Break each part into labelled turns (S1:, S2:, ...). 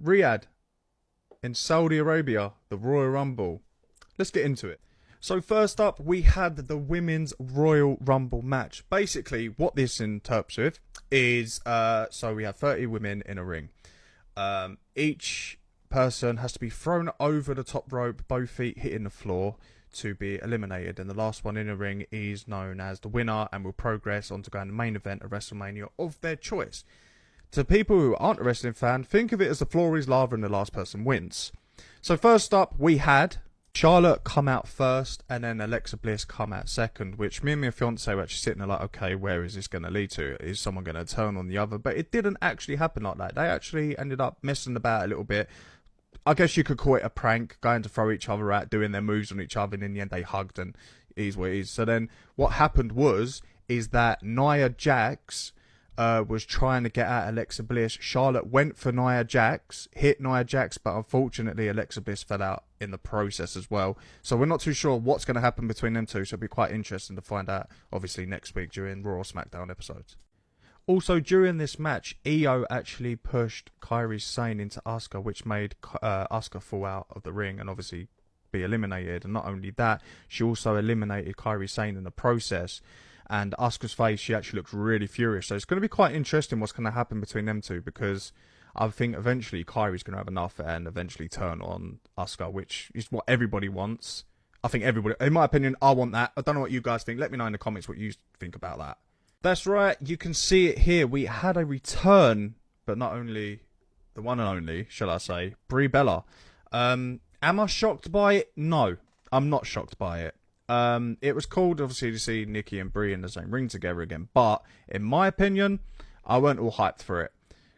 S1: Riyadh in Saudi Arabia, the Royal Rumble. Let's get into it. So first up, we had the Women's Royal Rumble match. Basically, what this interprets with is, so we have 30 women in a ring. Each person has to be thrown over the top rope, both feet hitting the floor, to be eliminated. And the last one in the ring is known as the winner and will progress on to go in the main event of WrestleMania of their choice. To people who aren't a wrestling fan, think of it as the floor is lava and the last person wins. So first up, we had Charlotte come out first and then Alexa Bliss come out second, which me and my fiance were actually sitting there like, okay, where is this going to lead to? Is someone going to turn on the other? But it didn't actually happen like that. They actually ended up messing about a little bit. I guess you could call it a prank, going to throw each other out, doing their moves on each other, and in the end they hugged, and it is what it is. So then what happened is that Nia Jax was trying to get at Alexa Bliss. Charlotte went for Nia Jax, hit Nia Jax, but unfortunately Alexa Bliss fell out in the process as well. So we're not too sure what's going to happen between them two, so it'll be quite interesting to find out, obviously, next week during Raw or SmackDown episodes. Also, during this match, Io actually pushed Kairi Sane into Asuka, which made Asuka fall out of the ring and obviously be eliminated. And not only that, she also eliminated Kairi Sane in the process. And Asuka's face, she actually looks really furious. So it's going to be quite interesting what's going to happen between them two, because I think eventually Kairi's going to have enough and eventually turn on Asuka, which is what everybody wants. I think everybody, in my opinion, I want that. I don't know what you guys think. Let me know in the comments what you think about that. That's right, you can see it here. We had a return, but not only the one and only, shall I say, Brie Bella. Am I shocked by it? No, I'm not shocked by it. It was cool, obviously, to see Nikki and Brie in the same ring together again. But, in my opinion, I weren't all hyped for it.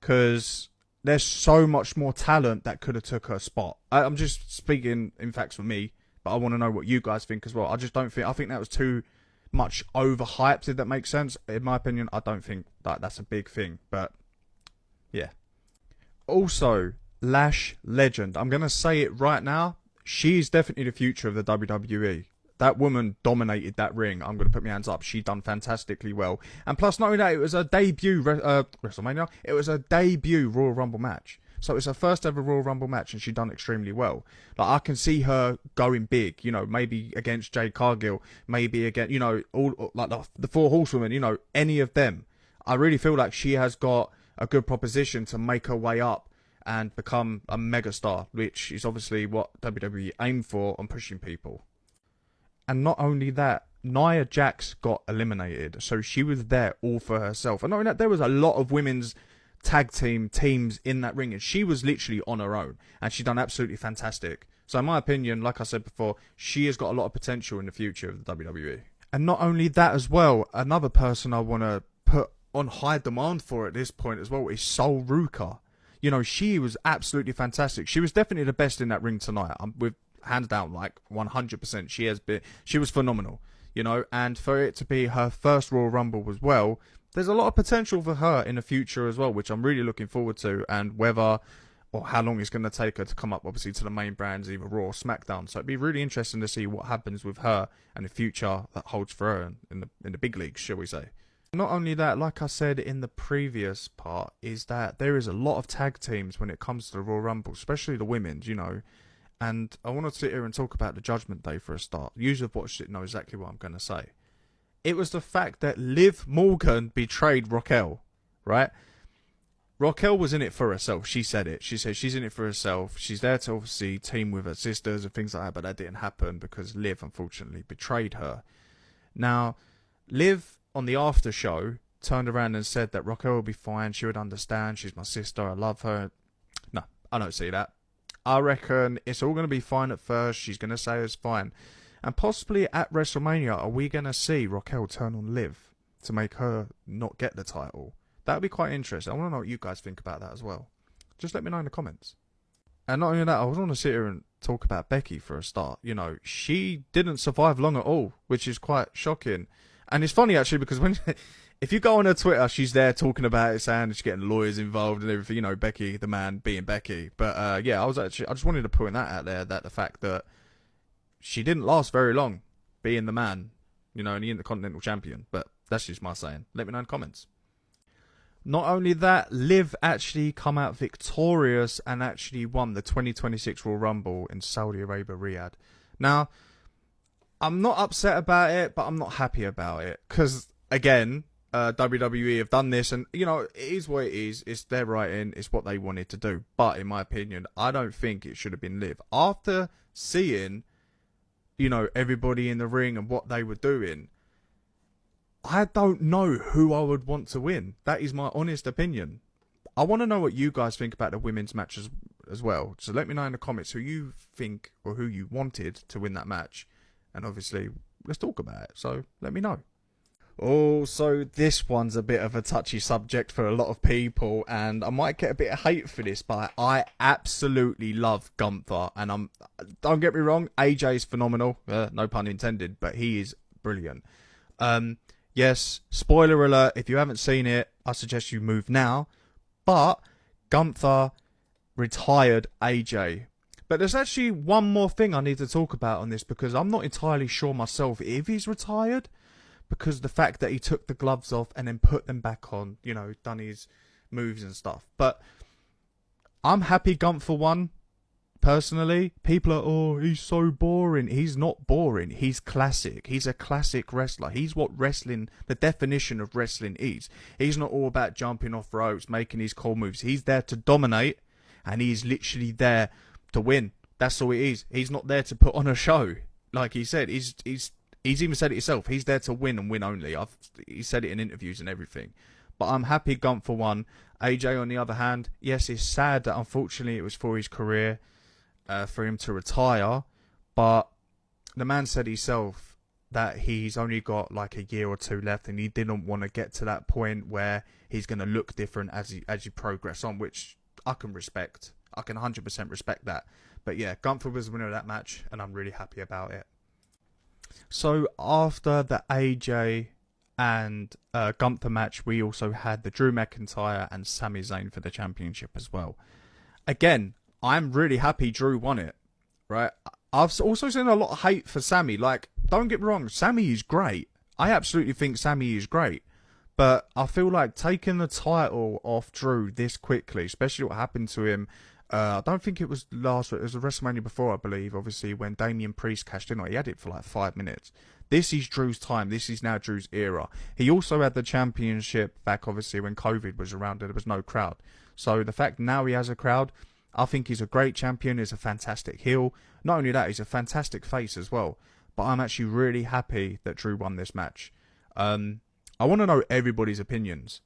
S1: Because there's so much more talent that could have took her spot. I'm just speaking, in fact, for me. But I want to know what you guys think as well. I just don't think... I think that was too much overhyped, if that makes sense. In my opinion, I don't think that's a big thing. But, yeah. Also, Lash Legend. I'm going to say it right now. She's definitely the future of the WWE. That woman dominated that ring. I'm going to put my hands up. She done fantastically well. And plus, not only that, it was a debut WrestleMania. It was a debut Royal Rumble match. So it's her first ever Royal Rumble match, and she done extremely well. Like, I can see her going big. You know, maybe against Jade Cargill, maybe against, you know, all like the Four Horsewomen. You know, any of them. I really feel like she has got a good proposition to make her way up and become a megastar, which is obviously what WWE aim for on pushing people. And not only that, Nia Jax got eliminated, so she was there all for herself. And not only that, there was a lot of women's tag teams in that ring, and she was literally on her own, and she done absolutely fantastic. So in my opinion, like I said before, she has got a lot of potential in the future of the WWE. And not only that as well, another person I want to put on high demand for at this point as well is Sol Ruka. You know, she was absolutely fantastic. She was definitely the best in that ring tonight. With hands down, like 100%. She was phenomenal, you know, and for it to be her first Royal Rumble as well, there's a lot of potential for her in the future as well, which I'm really looking forward to, and whether or how long it's going to take her to come up, obviously, to the main brands, either Raw or SmackDown. So it'd be really interesting to see what happens with her and the future that holds for her in the big leagues, shall we say. Not only that, like I said in the previous part, is that there is a lot of tag teams when it comes to the Royal Rumble, especially the women's, you know. And I want to sit here and talk about the Judgment Day for a start. You have watched it, know exactly what I'm going to say. It was the fact that Liv Morgan betrayed Raquel, right? Raquel was in it for herself. She said it. She said she's in it for herself. She's there to obviously team with her sisters and things like that, but that didn't happen because Liv, unfortunately, betrayed her. Now, Liv, on the after show, turned around and said that Raquel will be fine. She would understand. She's my sister. I love her. No, I don't see that. I reckon it's all going to be fine at first. She's going to say it's fine. And possibly at WrestleMania, are we going to see Raquel turn on Liv to make her not get the title? That would be quite interesting. I want to know what you guys think about that as well. Just let me know in the comments. And not only that, I want to sit here and talk about Becky for a start. You know, she didn't survive long at all, which is quite shocking. And it's funny, actually, because when... if you go on her Twitter, she's there talking about it, saying she's getting lawyers involved and everything. You know, Becky, the man, being Becky. But yeah, I just wanted to point that out there, that the fact that she didn't last very long, being the man, you know, and the Intercontinental Champion. But that's just my saying. Let me know in the comments. Not only that, Liv actually come out victorious and actually won the 2026 Royal Rumble in Saudi Arabia, Riyadh. Now, I'm not upset about it, but I'm not happy about it. Because, again, WWE have done this, and, you know, it is what it is. It's their writing. It's what they wanted to do. But, in my opinion, I don't think it should have been Liv. After seeing, you know, everybody in the ring and what they were doing, I don't know who I would want to win. That is my honest opinion. I want to know what you guys think about the women's matches as well. So let me know in the comments who you think or who you wanted to win that match. And obviously, let's talk about it. So let me know. Oh, so this one's a bit of a touchy subject for a lot of people. And I might get a bit of hate for this, but I absolutely love Gunther. And don't get me wrong, AJ is phenomenal. No pun intended, but he is brilliant. Yes, spoiler alert, if you haven't seen it, I suggest you move now. But Gunther retired AJ. But there's actually one more thing I need to talk about on this, because I'm not entirely sure myself if he's retired. Because the fact that he took the gloves off and then put them back on, you know, done his moves and stuff. But I'm happy Gunther won. Personally, people are, oh, he's so boring. He's not boring. He's classic. He's a classic wrestler. He's what wrestling, the definition of wrestling is. He's not all about jumping off ropes, making these cool moves. He's there to dominate, and he's literally there to win. That's all it is. He's not there to put on a show. Like he said, he's even said it himself. He's there to win and win only. He said it in interviews and everything. But I'm happy Gunther won. AJ, on the other hand, yes, it's sad that unfortunately it was for his career. For him to retire, but the man said himself that he's only got like a year or two left, and he didn't want to get to that point where he's going to look different as you progress on, which I can respect. I can 100% respect that. But yeah, Gunther was the winner of that match, and I'm really happy about it. So after the AJ and Gunther match, we also had the Drew McIntyre and Sami Zayn for the championship as well. Again, I'm really happy Drew won it, right? I've also seen a lot of hate for Sami. Like, don't get me wrong, Sami is great. I absolutely think Sami is great. But I feel like taking the title off Drew this quickly, especially what happened to him, I don't think it was it was a WrestleMania before, I believe, obviously, when Damian Priest cashed in. He had it for like 5 minutes. This is Drew's time. This is now Drew's era. He also had the championship back, obviously, when COVID was around and there was no crowd. So the fact now he has a crowd, I think he's a great champion. He's a fantastic heel. Not only that, he's a fantastic face as well. But I'm actually really happy that Drew won this match. I want to know everybody's opinions.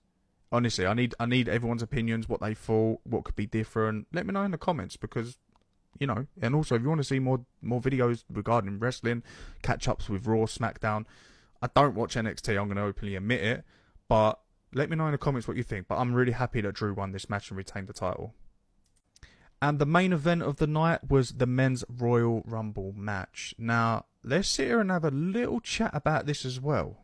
S1: Honestly, I need everyone's opinions, what they thought, what could be different. Let me know in the comments, because, you know, and also if you want to see more videos regarding wrestling, catch-ups with Raw, SmackDown. I don't watch NXT, I'm going to openly admit it. But let me know in the comments what you think. But I'm really happy that Drew won this match and retained the title. And the main event of the night was the men's Royal Rumble match. Now, let's sit here and have a little chat about this as well.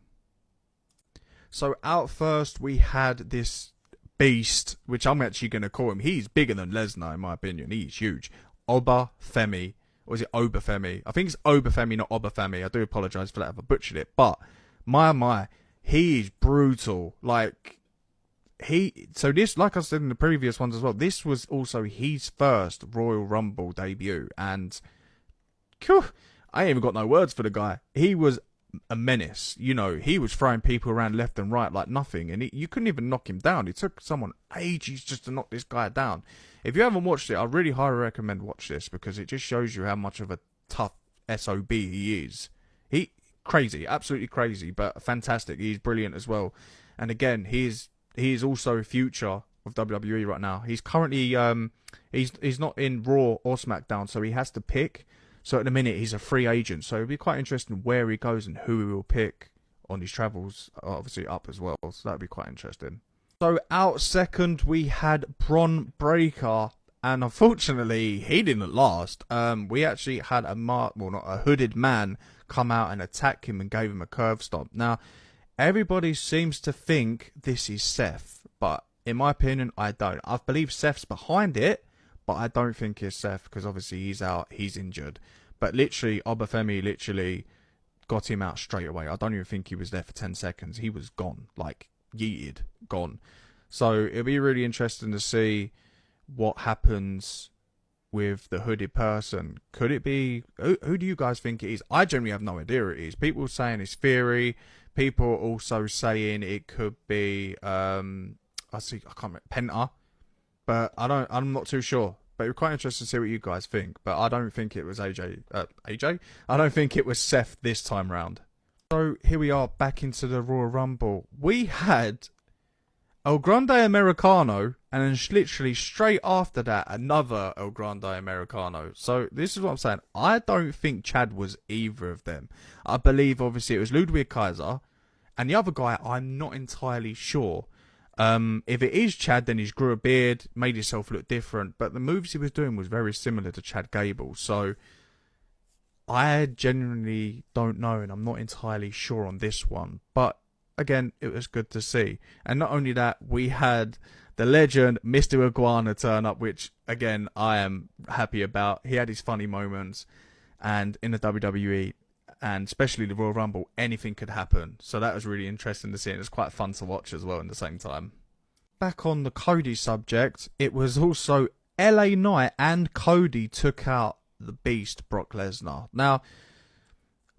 S1: So, out first, we had this beast, which I'm actually going to call him. He's bigger than Lesnar, in my opinion. He's huge. Obafemi. Or is it Obafemi? I think it's Obafemi, not Obafemi. I do apologise for that if I butchered it. But, my, he is brutal. Like, so this, like I said in the previous ones as well, this was also his first Royal Rumble debut, and I ain't even got no words for the guy. He was a menace, you know. He was throwing people around left and right like nothing, and you couldn't even knock him down. It took someone ages just to knock this guy down. If you haven't watched it, I really highly recommend watch this, because it just shows you how much of a tough SOB he is. Crazy, absolutely crazy, but fantastic. He's brilliant as well. And again, he is also a future of WWE right now. He's currently he's not in Raw or SmackDown, so he has to pick. So at the minute he's a free agent. So it'll be quite interesting where he goes and who he will pick on his travels, obviously up as well. So that'll be quite interesting. So out second we had Bron Breakker, and unfortunately he didn't last. We actually had a hooded man come out and attack him and gave him a curve stomp. Now, everybody seems to think this is Seth, but in my opinion, I don't. I believe Seth's behind it, but I don't think it's Seth, because obviously he's out, he's injured. But literally, Obafemi got him out straight away. I don't even think he was there for 10 seconds. He was gone, like yeeted, gone. So it'll be really interesting to see what happens with the hooded person. Could it be, who do you guys think it is? I generally have no idea who it is. People saying it's Theory. People are also saying it could be I can't remember, Penta, but I'm not too sure. But it's quite interesting to see what you guys think. But I don't think it was AJ. I don't think it was Seth this time round. So here we are back into the Royal Rumble. We had El Grande Americano, and then literally straight after that, another El Grande Americano. So this is what I'm saying. I don't think Chad was either of them. I believe, obviously, it was Ludwig Kaiser, and the other guy, I'm not entirely sure. If it is Chad, then he's grew a beard, made himself look different, but the moves he was doing was very similar to Chad Gable. So I genuinely don't know, and I'm not entirely sure on this one. But again, it was good to see. And not only that, we had the legend, Mr. Iguana, turn up, which, again, I am happy about. He had his funny moments, and in the WWE, and especially the Royal Rumble, anything could happen. So that was really interesting to see, and it was quite fun to watch as well in the same time. Back on the Cody subject, it was also LA Knight and Cody took out the Beast, Brock Lesnar. Now,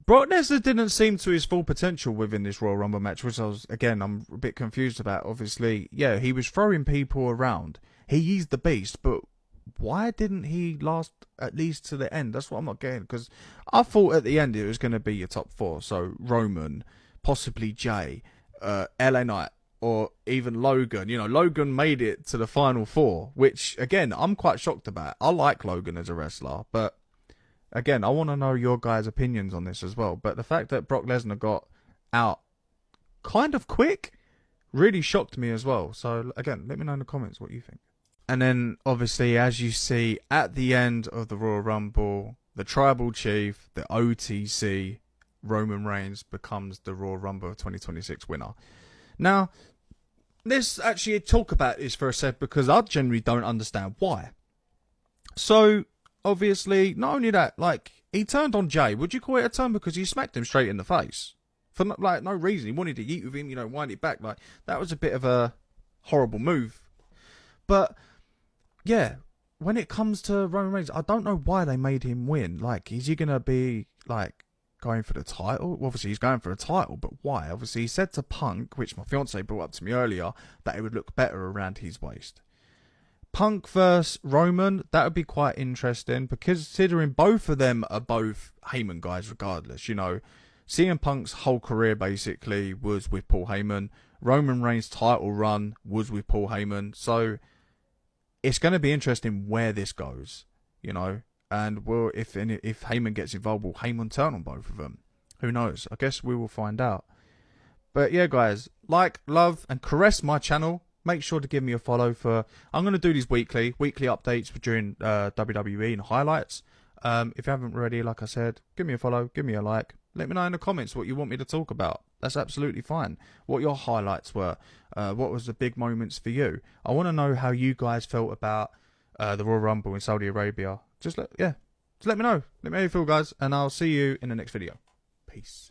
S1: Brock Lesnar didn't seem to his full potential within this Royal Rumble match, which I'm a bit confused about. Obviously, yeah, he was throwing people around. He is the Beast, but why didn't he last at least to the end? That's what I'm not getting, because I thought at the end it was going to be your top four. So Roman, possibly Jay, LA Knight, or even Logan. You know, Logan made it to the final four, which, again, I'm quite shocked about. I like Logan as a wrestler, but again, I want to know your guys' opinions on this as well. But the fact that Brock Lesnar got out kind of quick really shocked me as well. So, again, let me know in the comments what you think. And then, obviously, as you see at the end of the Royal Rumble, the Tribal Chief, the OTC, Roman Reigns becomes the Royal Rumble 2026 winner. Now, let's actually talk about this for a sec, because I genuinely don't understand why. So, obviously, not only that, like, he turned on Jay. Would you call it a turn? Because he smacked him straight in the face. For, like, no reason. He wanted to yeet with him, you know, wind it back. Like, that was a bit of a horrible move. But yeah, when it comes to Roman Reigns, I don't know why they made him win. Like, is he going to be, like, going for the title? Well, obviously, he's going for a title, but why? Obviously, he said to Punk, which my fiance brought up to me earlier, that it would look better around his waist. Punk versus Roman, that would be quite interesting, because considering both of them are both Heyman guys regardless, you know. CM Punk's whole career, basically, was with Paul Heyman. Roman Reigns' title run was with Paul Heyman. So it's going to be interesting where this goes, you know. And will if Heyman gets involved, will Heyman turn on both of them? Who knows? I guess we will find out. But yeah, guys, like, love, and caress my channel. Make sure to give me a follow for... I'm going to do these weekly updates during WWE and highlights. If you haven't already, like I said, give me a follow, give me a like. Let me know in the comments what you want me to talk about. That's absolutely fine. What your highlights were. What was the big moments for you. I want to know how you guys felt about the Royal Rumble in Saudi Arabia. Just let me know. Let me know how you feel, guys. And I'll see you in the next video. Peace.